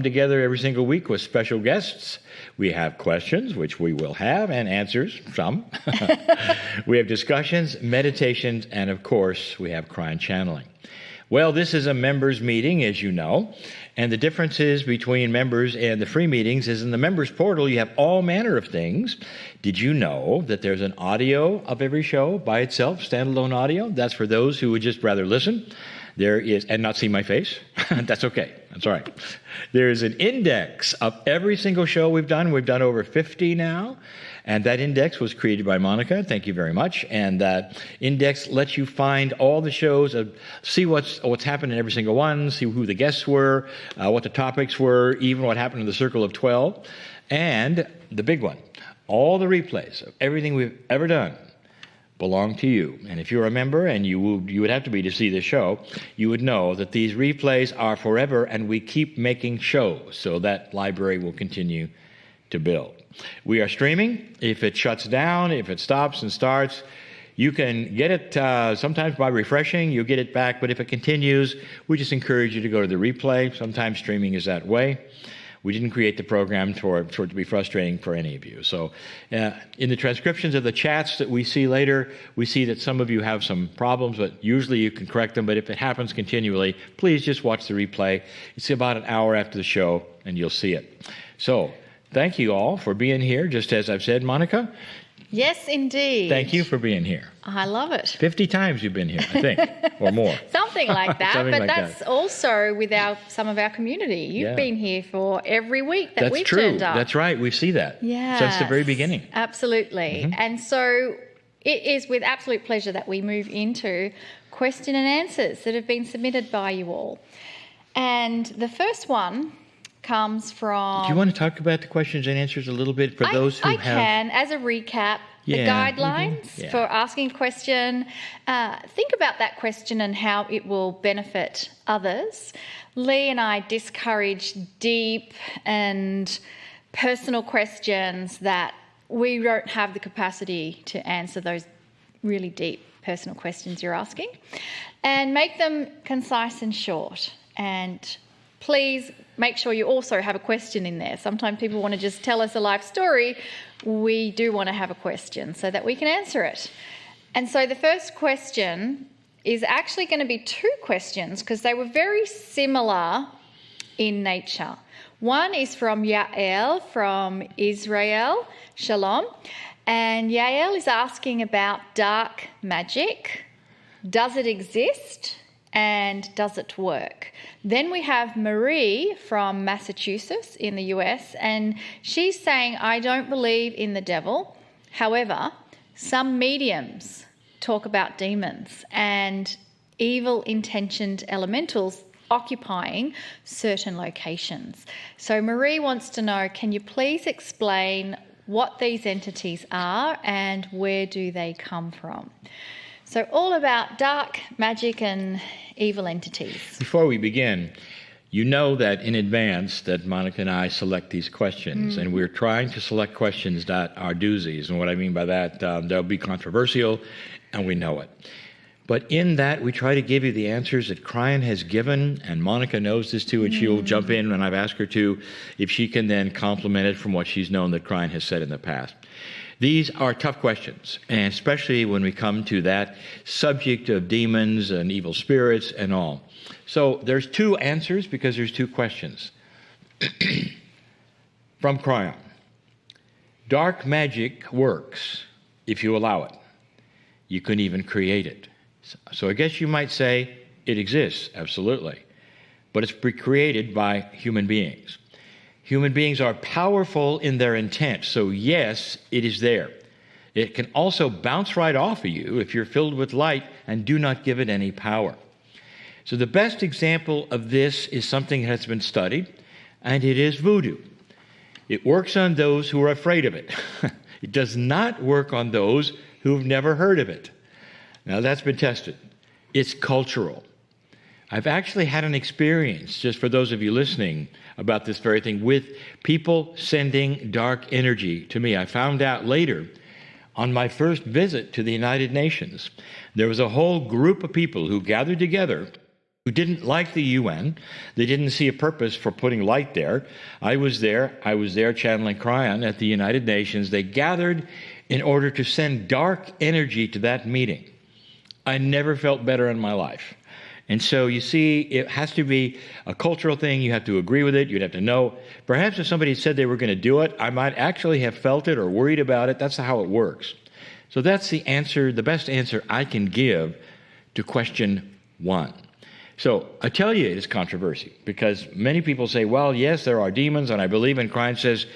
Together every single week with special guests. We have questions, which we will have, and answers, some. We have discussions, meditations, and of course, we have Cryon channeling. Well, this is a members meeting, as you know, and the differences between members and the free meetings is in the members portal, you have all manner of things. Did you know that there's an audio of every show by itself, standalone audio? That's for those who would just rather listen. There is, and not see my face. That's okay. That's all right. There is an index of every single show we've done. We've done over 50 now. And that index was created by Monica. Thank you very much. And that index lets you find all the shows, see what's happened in every single one, see who the guests were, what the topics were, even what happened in the Circle of 12. And the big one, all the replays of everything we've ever done belong to you. And if you're a member, and you would have to be to see this show, you would know that these replays are forever, and we keep making shows, so that library will continue to build. We are streaming. If it shuts down, if it stops and starts, you can get it sometimes by refreshing, you'll get it back, but if it continues, we just encourage you to go to the replay. Sometimes streaming is that way. We didn't create the program for it to be frustrating for any of you. So in the transcriptions of the chats that we see later, we see that some of you have some problems, but usually you can correct them. But if it happens continually, please just watch the replay. It's about an hour after the show, and you'll see it. So thank you all for being here, just as I've said, Monica. Yes, indeed. Thank you for being here. I love it. 50 times you've been here, I think, or more. Something like that. Something but like that's that. Also with some of our community. You've been here for every week that we've turned up. That's right. We see that. Yeah. Since the very beginning. Absolutely. Mm-hmm. And so it is with absolute pleasure that we move into question and answers that have been submitted by you all. And the first one comes from... Do you want to talk about the questions and answers a little bit for those who have... I can, as a recap, the guidelines for asking a question. Think about that question and how it will benefit others. Lee and I discourage deep and personal questions that we don't have the capacity to answer those really deep personal questions you're asking, and make them concise and short. And please make sure you also have a question in there. Sometimes people want to just tell us a life story. We do want to have a question so that we can answer it. And so the first question is actually going to be two questions because they were very similar in nature. One is from Yael from Israel. Shalom. And Yael is asking about dark magic. Does it exist? And does it work? Then we have Marie from Massachusetts in the US, and she's saying, I don't believe in the devil. However, some mediums talk about demons and evil intentioned elementals occupying certain locations. So Marie wants to know, can you please explain what these entities are and where do they come from? So all about dark magic and evil entities. Before we begin, you know that in advance that Monica and I select these questions, and we're trying to select questions that are doozies. And what I mean by that, they'll be controversial, and we know it. But in that, we try to give you the answers that Cryon has given, and Monica knows this too, and she'll jump in when I've asked her to, if she can then complement it from what she's known that Cryon has said in the past. These are tough questions, and especially when we come to that subject of demons and evil spirits and all. So there's two answers because there's two questions. From Cryon. Dark magic works if you allow it. You can even create it. So I guess you might say it exists, absolutely. But it's created by human beings. Human beings are powerful in their intent, so yes, it is there. It can also bounce right off of you if you're filled with light and do not give it any power. So the best example of this is something that has been studied, and it is voodoo. It works on those who are afraid of it. It does not work on those who've never heard of it. Now that's been tested. It's cultural. I've actually had an experience, just for those of you listening, about this very thing, with people sending dark energy to me. I found out later, on my first visit to the United Nations, there was a whole group of people who gathered together who didn't like the UN. They didn't see a purpose for putting light there. I was there channeling Cryon at the United Nations. They gathered in order to send dark energy to that meeting. I never felt better in my life. And so you see, it has to be a cultural thing. You have to agree with it. You'd have to know. Perhaps if somebody said they were going to do it, I might actually have felt it or worried about it. That's how it works. So that's the answer, the best answer I can give to question 1. So I tell you it is controversy, because many people say, well, yes, there are demons, and I believe in Cryon says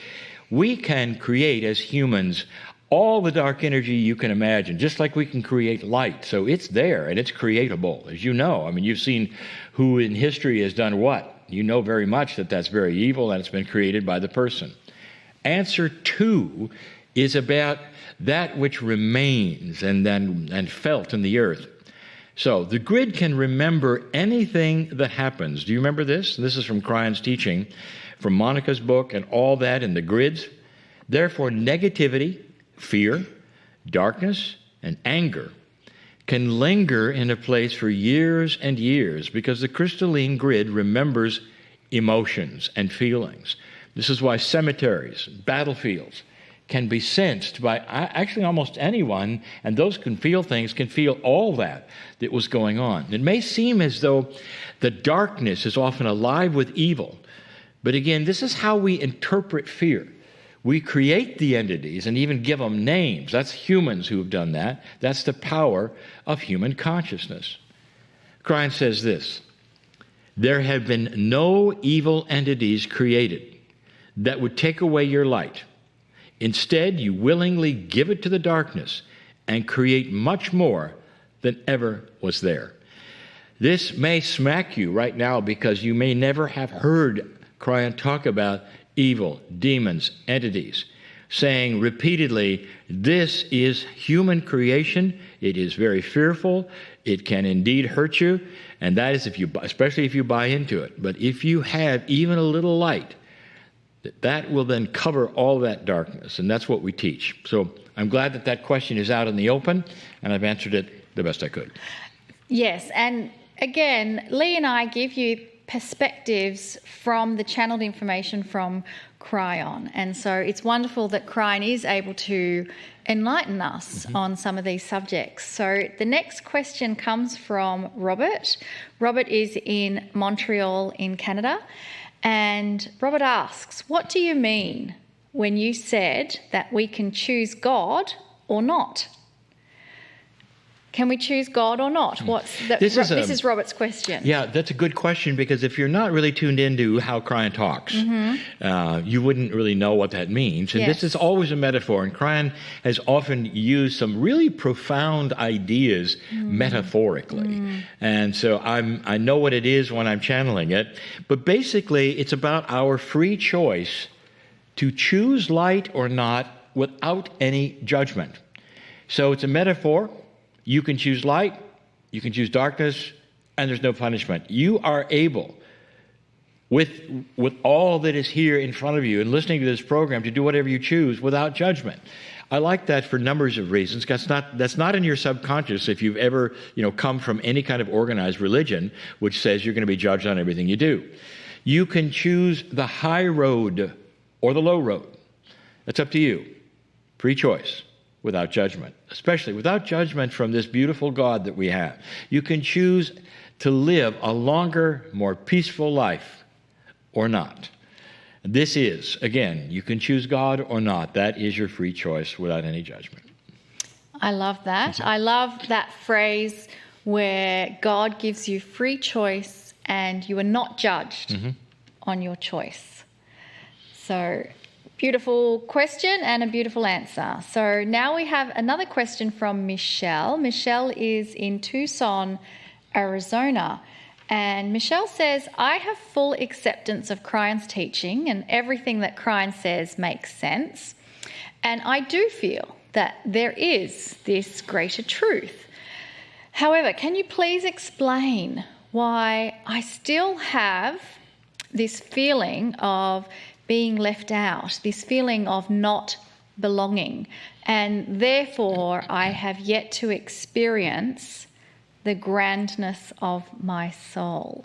we can create as humans all the dark energy you can imagine, just like we can create light. So it's there, and it's creatable, as you know. I mean, you've seen who in history has done what. You know very much that that's very evil, and it's been created by the person. Answer 2 is about that which remains and felt in the earth. So the grid can remember anything that happens. Do you remember this? This is from Cryon's teaching, from Monica's book and all that in the grids. Therefore, negativity, fear, darkness, and anger can linger in a place for years and years because the crystalline grid remembers emotions and feelings. This is why cemeteries, battlefields, can be sensed by actually almost anyone, and those can feel things, can feel all that was going on. It may seem as though the darkness is often alive with evil, but again, this is how we interpret fear. We create the entities and even give them names. That's humans who have done that. That's the power of human consciousness. Cryon says this: there have been no evil entities created that would take away your light. Instead, you willingly give it to the darkness and create much more than ever was there. This may smack you right now because you may never have heard Cryon talk about evil, demons, entities, saying repeatedly, this is human creation. It is very fearful. It can indeed hurt you. And that is especially if you buy into it. But if you have even a little light, that will then cover all that darkness, and that's what we teach. So I'm glad that question is out in the open, and I've answered it the best I could. Yes, and again, Lee and I give you perspectives from the channeled information from Cryon, and so it's wonderful that Cryon is able to enlighten us on some of these subjects. So the next question comes from Robert. Robert is in Montreal in Canada. And Robert asks, what do you mean when you said that we can choose God or not? Can we choose God or not? This is Robert's question. Yeah, that's a good question, because if you're not really tuned into how Cryon talks, you wouldn't really know what that means. And this is always a metaphor, and Cryon has often used some really profound ideas metaphorically. And so I know what it is when I'm channeling it, but basically it's about our free choice to choose light or not without any judgment. So it's a metaphor. You can choose light, you can choose darkness, and there's no punishment. You are able, with all that is here in front of you and listening to this program, to do whatever you choose without judgment. I like that for numbers of reasons. That's not in your subconscious if you've ever come from any kind of organized religion which says you're going to be judged on everything you do. You can choose the high road or the low road. That's up to you. Free choice. Without judgment, especially without judgment from this beautiful God that we have. You can choose to live a longer, more peaceful life or not. This is, again, you can choose God or not. That is your free choice without any judgment. I love that. I love that phrase where God gives you free choice and you are not judged on your choice. So, beautiful question and a beautiful answer. So now we have another question from Michelle. Michelle is in Tucson, Arizona. And Michelle says, I have full acceptance of Cryon's teaching and everything that Cryon says makes sense. And I do feel that there is this greater truth. However, can you please explain why I still have this feeling of being left out, this feeling of not belonging, and therefore I have yet to experience the grandness of my soul.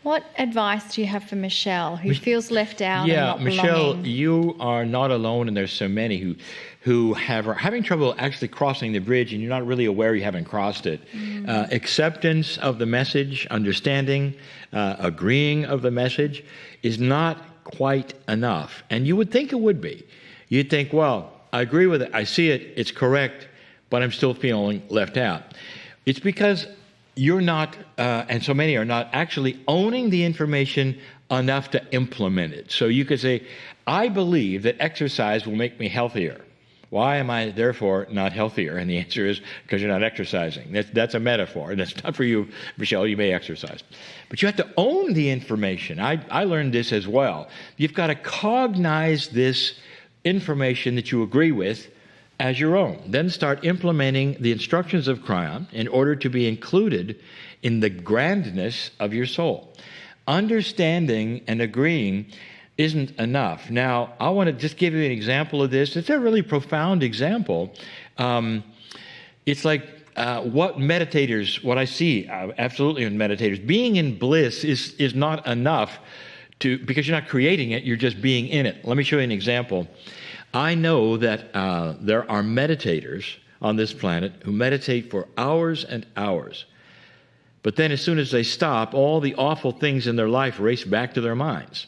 What advice do you have for Michelle, who feels left out and not Michelle, belonging? you are not alone, and there's so many who are having trouble actually crossing the bridge, and you're not really aware you haven't crossed it. Acceptance of the message, understanding, agreeing of the message is not quite enough. And you would think it would be. You'd think, well, I agree with it, I see it, it's correct, but I'm still feeling left out. It's because you're not, and so many are not, actually owning the information enough to implement it. So you could say, I believe that exercise will make me healthier. Why am I, therefore, not healthier? And the answer is because you're not exercising. That's a metaphor. And that's not for you, Michelle. You may exercise. But you have to own the information. I learned this as well. You've got to cognize this information that you agree with as your own. Then start implementing the instructions of Cryon in order to be included in the grandness of your soul. Understanding and agreeing isn't enough. Now, I want to just give you an example of this. It's a really profound example. It's like what I see absolutely in meditators, being in bliss is not enough because you're not creating it, you're just being in it. Let me show you an example. I know that there are meditators on this planet who meditate for hours and hours. But then as soon as they stop, all the awful things in their life race back to their minds.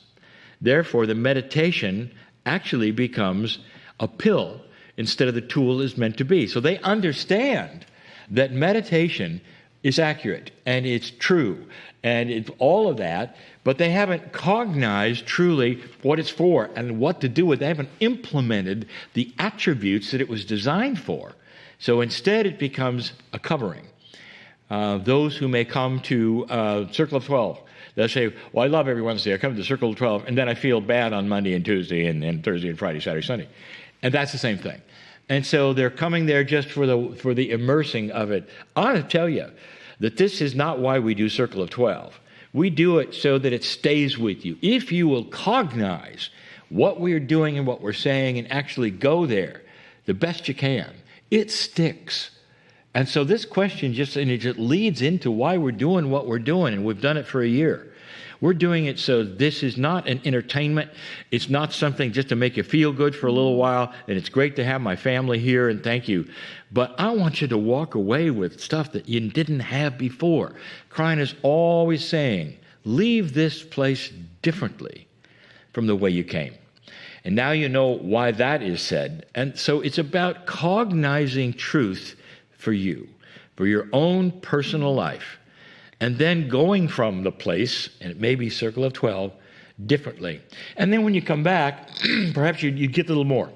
Therefore, the meditation actually becomes a pill instead of the tool it's meant to be. So they understand that meditation is accurate and it's true and it's all of that, but they haven't cognized truly what it's for and what to do with it. They haven't implemented the attributes that it was designed for. So instead it becomes a covering. Those who may come to Circle of 12, they'll say, well, I love every Wednesday. I come to the Circle of 12, and then I feel bad on Monday and Tuesday and Thursday and Friday, Saturday, Sunday. And that's the same thing. And so they're coming there just for the immersing of it. I want to tell you that this is not why we do Circle of 12. We do it so that it stays with you. If you will cognize what we're doing and what we're saying and actually go there the best you can, it sticks. And so this question just leads into why we're doing what we're doing, and we've done it for a year. We're doing it so this is not an entertainment. It's not something just to make you feel good for a little while, and it's great to have my family here, and thank you. But I want you to walk away with stuff that you didn't have before. Cryon is always saying, leave this place differently from the way you came. And now you know why that is said. And so it's about cognizing truth for you, for your own personal life, and then going from the place, and it may be Circle of 12, differently. And then when you come back, perhaps you get a little more.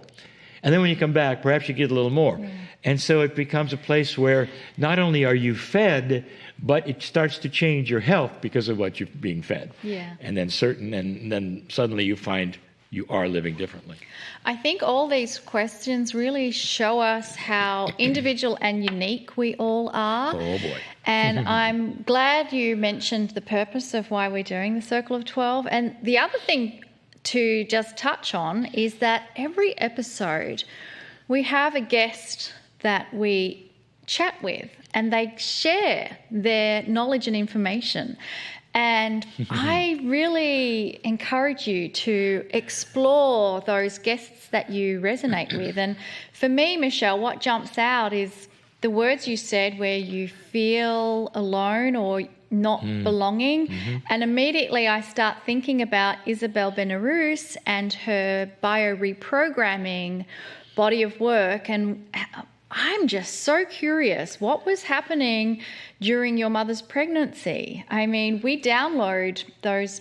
And then when you come back, perhaps you get a little more. Yeah. And so it becomes a place where not only are you fed, but it starts to change your health because of what you're being fed. Yeah. And then suddenly you find you are living differently. I think all these questions really show us how individual and unique we all are. Oh, boy. And I'm glad you mentioned the purpose of why we're doing the Circle of 12. And the other thing to just touch on is that every episode we have a guest that we chat with, and they share their knowledge and information. And I really encourage you to explore those guests that you resonate with. And for me, Michelle, what jumps out is the words you said where you feel alone or not belonging. Mm-hmm. And immediately I start thinking about Isabel Benarus and her bio-reprogramming body of work. And I'm just so curious, what was happening during your mother's pregnancy? I mean, we download those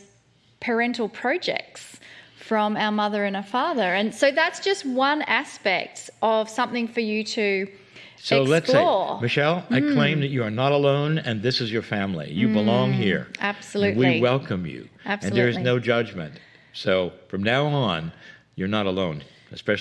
parental projects from our mother and our father. And so that's just one aspect of something for you to explore. Let's say, Michelle, I claim that you are not alone and this is your family. You belong here. Absolutely. And we welcome you. Absolutely. And there is no judgment. So from now on, you're not alone, especially